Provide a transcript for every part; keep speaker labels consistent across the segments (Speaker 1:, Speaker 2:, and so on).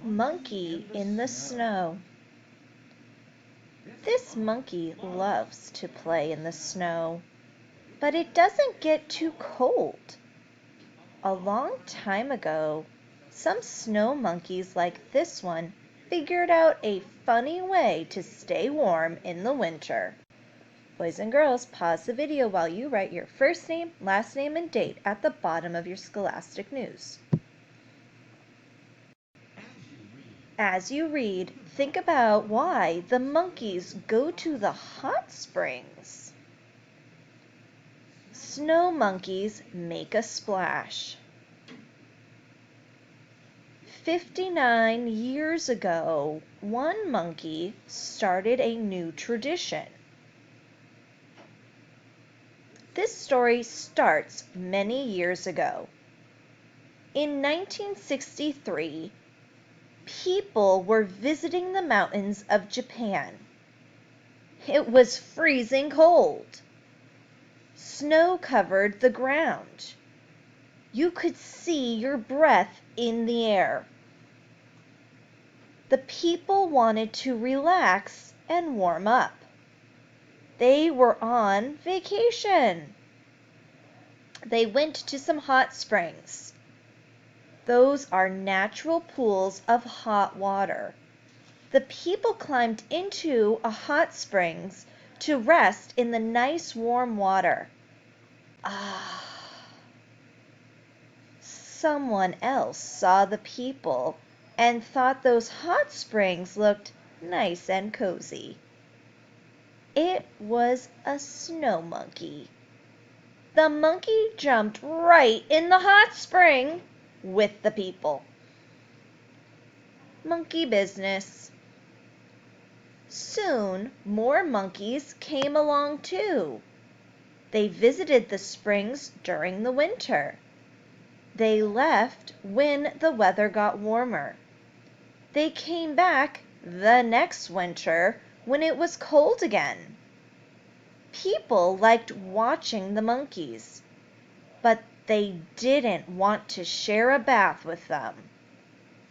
Speaker 1: Monkey in the snow. This monkey loves to play in the snow, but it doesn't get too cold. A long time ago, some snow monkeys like this one figured out a funny way to stay warm in the winter. Boys and girls, pause the video while you write your first name, last name, and date at the bottom of your Scholastic News. As you read, think about why the monkeys go to the hot springs. Snow monkeys make a splash. 59 years ago, one monkey started a new tradition. This story starts many years ago. In 1963, people were visiting the mountains of Japan. It was freezing cold. Snow covered the ground. You could see your breath in the air. The people wanted to relax and warm up. They were on vacation. They went to some hot springs. Those are natural pools of hot water. The people climbed into a hot springs to rest in the nice warm water. Someone else saw the people and thought those hot springs looked nice and cozy. It was a snow monkey. The monkey jumped right in the hot spring with the people. Monkey business. Soon more monkeys came along too. They visited the springs during the winter. They left when the weather got warmer. They came back the next winter when it was cold again. People liked watching the monkeys, but they didn't want to share a bath with them.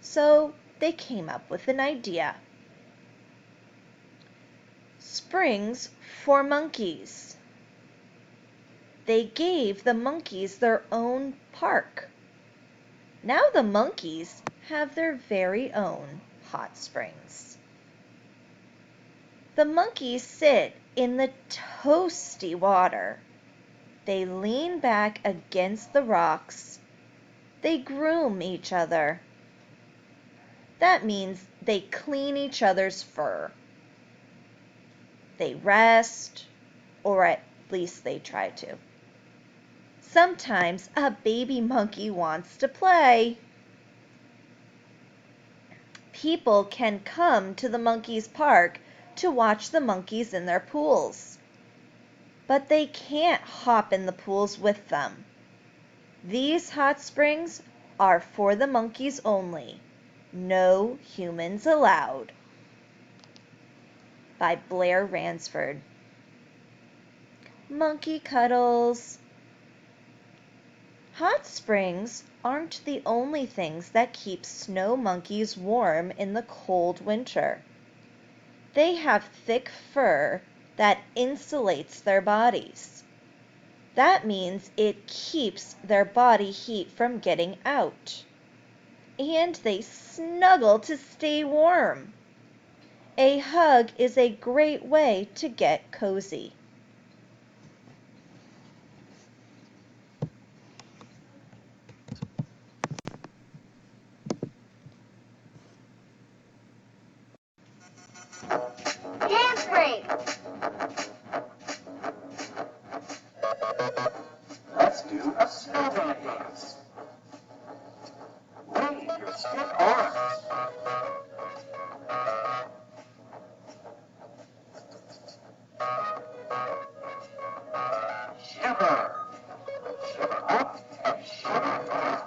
Speaker 1: So they came up with an idea. Springs for monkeys. They gave the monkeys their own park. Now the monkeys have their very own hot springs. The monkeys sit in the toasty water. They lean back against the rocks. They groom each other. That means they clean each other's fur. They rest, or at least they try to. Sometimes a baby monkey wants to play. People can come to the monkeys' park to watch the monkeys in their pools. But they can't hop in the pools with them. These hot springs are for the monkeys only. No humans allowed. By Blair Ransford. Monkey cuddles. Hot springs aren't the only things that keep snow monkeys warm in the cold winter. They have thick fur that insulates their bodies. That means it keeps their body heat from getting out. And they snuggle to stay warm. A hug is a great way to get cozy.
Speaker 2: Dance break!
Speaker 3: Let's do a snowman dance. Wave your stiff arms. Shiver. Shiver up and shiver down.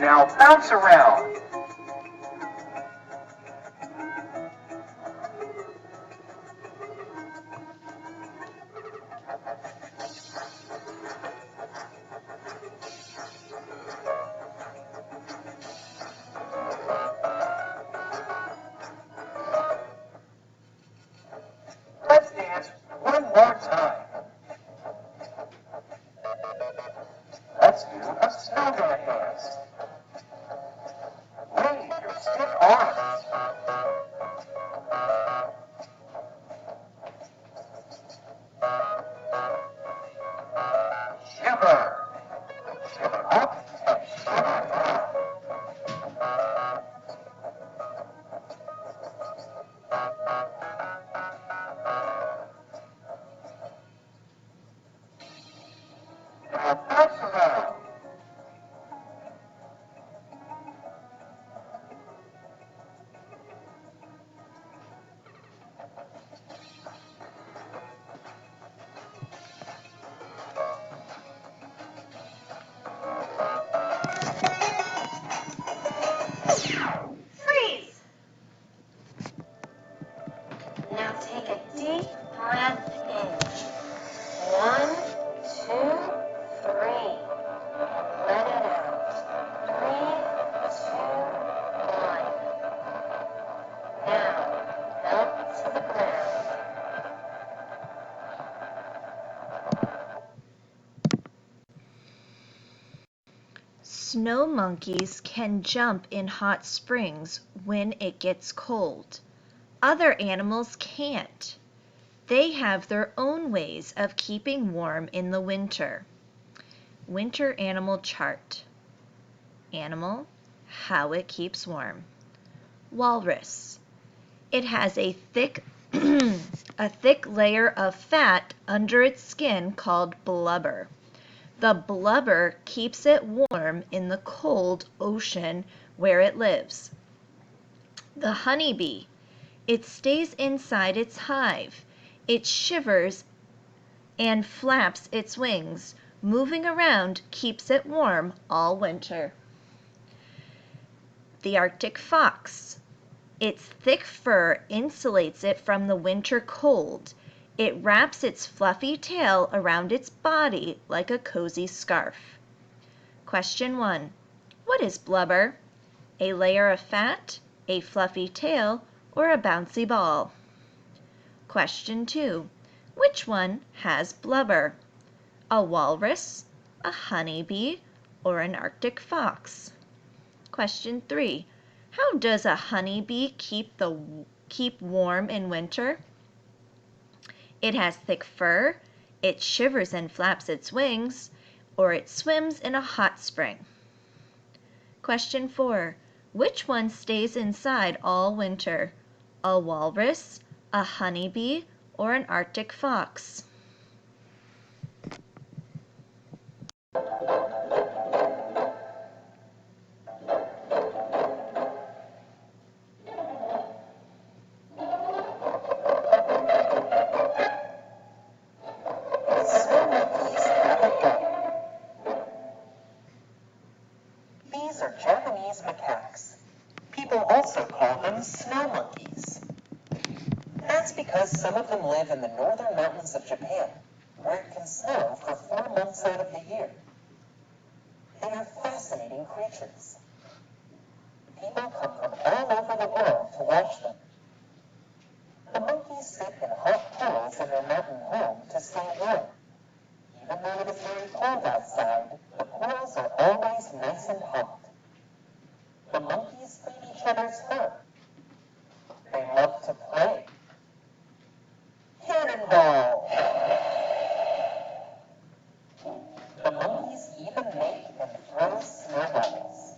Speaker 3: Now bounce around. Now take a deep breath in. 1, 2, 3. Let it out. 3, 2, 1. Now, melt to the ground.
Speaker 1: Snow monkeys can jump in hot springs when it gets cold. Other animals can't. They have their own ways of keeping warm in the winter. Winter animal chart. Animal, how it keeps warm. Walrus. It has a thick layer of fat under its skin called blubber. The blubber keeps it warm in the cold ocean where it lives. The honeybee. It stays inside its hive. It shivers and flaps its wings. Moving around keeps it warm all winter. The Arctic fox. Its thick fur insulates it from the winter cold. It wraps its fluffy tail around its body like a cozy scarf. Question 1. What is blubber? A layer of fat, a fluffy tail, or a bouncy ball? Question 2. Which one has blubber? A walrus, a honeybee, or an Arctic fox? Question 3. How does a honeybee keep warm in winter? It has thick fur, it shivers and flaps its wings, or it swims in a hot spring. Question 4. Which one stays inside all winter? A walrus, a honeybee, or an Arctic fox?
Speaker 3: Snow monkeys have a go. These are Japanese macaques. People also call them snow monkeys. That's because some of them live in the northern mountains of Japan, where it can snow for 4 months out of the year. They are fascinating creatures. People come from all over the world to watch them. The monkeys sit in hot pools in their mountain home to stay warm. Even though it is very cold outside, the pools are always nice and hot. The monkeys clean each other's fur. They love to play. Cannonball! The monkeys even make and throw snowballs.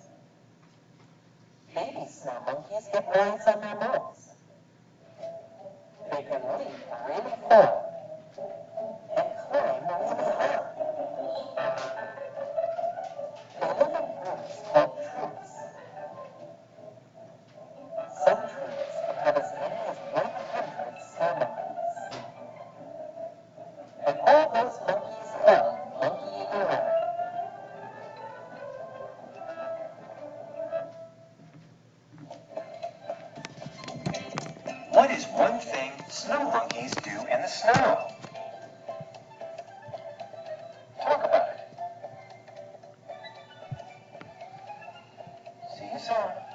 Speaker 3: Baby snow monkeys get rides on their moles. They can leap really far and climb really high. They live in groups called troops. Some troops have as many as 100 snow monkeys. And all those monkeys love monkeying around. What is one thing snow monkeys do in the snow? Talk about it. See you soon.